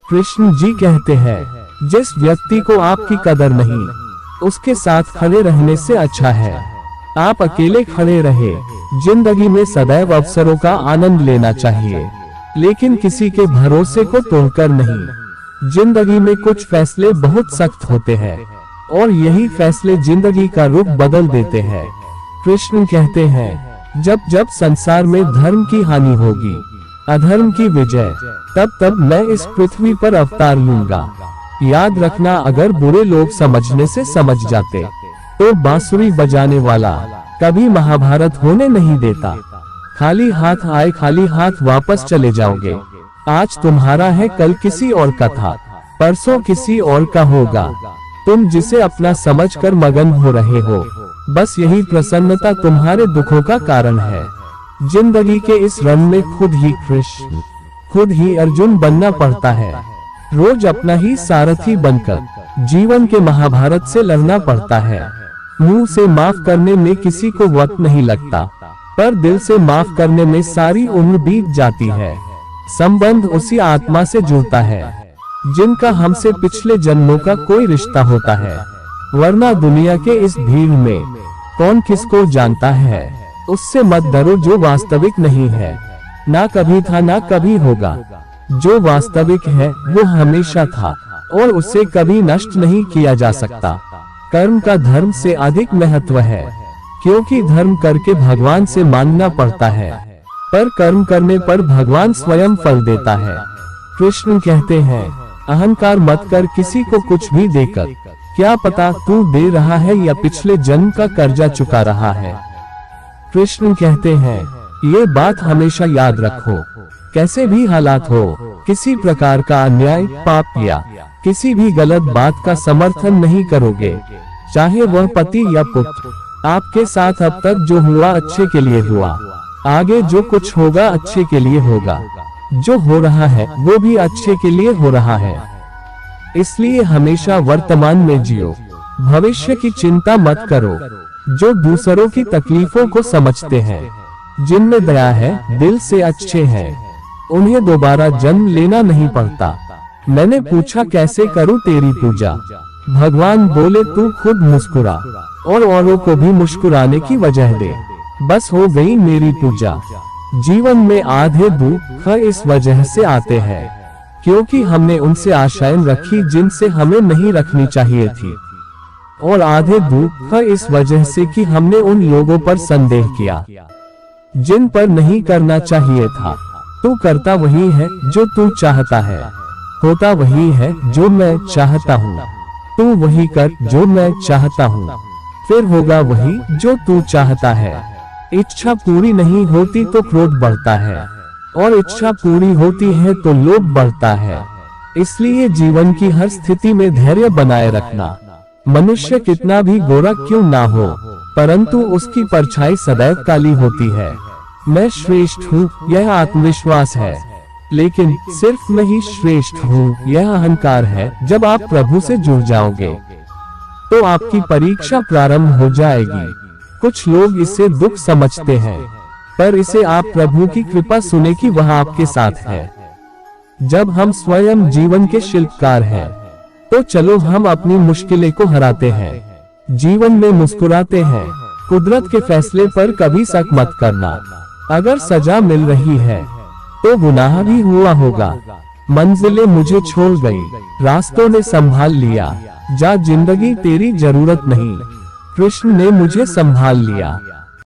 कृष्ण जी कहते हैं, जिस व्यक्ति को आपकी कदर नहीं, उसके साथ खड़े रहने से अच्छा है आप अकेले खड़े रहे। जिंदगी में सदैव अवसरों का आनंद लेना चाहिए, लेकिन किसी के भरोसे को तोड़कर नहीं। जिंदगी में कुछ फैसले बहुत सख्त होते हैं और यही फैसले जिंदगी का रुख बदल देते हैं। कृष्ण कहते हैं, जब जब संसार में धर्म की हानि होगी, अधर्म की विजय, तब तब मैं इस पृथ्वी पर अवतार लूंगा। याद रखना, अगर बुरे लोग समझने से समझ जाते तो बांसुरी बजाने वाला कभी महाभारत होने नहीं देता। खाली हाथ आए खाली हाथ वापस चले जाओगे। आज तुम्हारा है, कल किसी और का था, परसों किसी और का होगा। तुम जिसे अपना समझकर मगन हो रहे हो, बस यही प्रसन्नता तुम्हारे दुखों का कारण है। जिंदगी के इस रण में खुद ही कृष्ण, खुद ही अर्जुन बनना पड़ता है। रोज अपना ही सारथी बनकर जीवन के महाभारत से लड़ना पड़ता है। मुंह से माफ करने में किसी को वक्त नहीं लगता, पर दिल से माफ करने में सारी उम्र बीत जाती है। संबंध उसी आत्मा से जुड़ता है जिनका हमसे पिछले जन्मों का कोई रिश्ता होता है, वरना दुनिया के इस भीड़ में कौन किसको जानता है। उससे मत डरो जो वास्तविक नहीं है, ना कभी था ना कभी होगा। जो वास्तविक है वो हमेशा था और उसे कभी नष्ट नहीं किया जा सकता। कर्म का धर्म से अधिक महत्व है, क्योंकि धर्म करके भगवान से मांगना पड़ता है, पर कर्म करने पर भगवान स्वयं फल देता है। कृष्ण कहते हैं, अहंकार मत कर किसी को कुछ भी देकर, क्या पता तू दे रहा है या पिछले जन्म का कर्जा चुका रहा है। कृष्ण कहते हैं, ये बात हमेशा याद रखो, कैसे भी हालात हो, किसी प्रकार का अन्याय, पाप या किसी भी गलत बात का समर्थन नहीं करोगे, चाहे वह पति या पुत्र। आपके साथ अब तक जो हुआ अच्छे के लिए हुआ, आगे जो कुछ होगा अच्छे के लिए होगा। जो हो रहा है वो भी अच्छे के लिए हो रहा है, इसलिए हमेशा वर्तमान में जियो, भविष्य की चिंता मत करो। जो दूसरों की तकलीफों को समझते हैं, जिनमें दया है, दिल से अच्छे हैं, उन्हें दोबारा जन्म लेना नहीं पड़ता। मैंने पूछा, कैसे करूं तेरी पूजा? भगवान बोले, तू खुद मुस्कुरा और औरों को भी मुस्कुराने की वजह दे, बस हो गई मेरी पूजा। जीवन में आधे दुख इस वजह से आते हैं क्योंकि हमने उनसे आशाएं रखी जिनसे हमें नहीं रखनी चाहिए थी, और आधे दुख इस वजह से कि हमने उन लोगों पर संदेह किया जिन पर नहीं करना चाहिए था। तू करता वही है जो तू चाहता है, होता वही है जो मैं चाहता हूँ। तू वही कर जो मैं चाहता हूँ, फिर होगा वही जो तू चाहता है। इच्छा पूरी नहीं होती तो क्रोध बढ़ता है, और इच्छा पूरी होती है तो लोभ बढ़ता है। इसलिए जीवन की हर स्थिति में धैर्य बनाए रखना। मनुष्य कितना भी गोरा क्यों ना हो, परंतु उसकी परछाई सदैव काली होती है। मैं श्रेष्ठ हूँ यह आत्मविश्वास है, लेकिन सिर्फ मैं ही श्रेष्ठ हूँ यह अहंकार है। जब आप प्रभु से जुड़ जाओगे तो आपकी परीक्षा प्रारंभ हो जाएगी। कुछ लोग इसे दुख समझते हैं, पर इसे आप प्रभु की कृपा सुने कि वह आपके साथ है। जब हम स्वयं जीवन के शिल्पकार हैं, तो चलो हम अपनी मुश्किलें को हराते हैं, जीवन में मुस्कुराते हैं। कुदरत के फैसले पर कभी शक मत करना। अगर सजा मिल रही है तो गुनाह भी हुआ होगा। मंजिलें मुझे छोड़ गई, रास्तों ने संभाल लिया, जा जिंदगी तेरी जरूरत नहीं, कृष्ण ने मुझे संभाल लिया।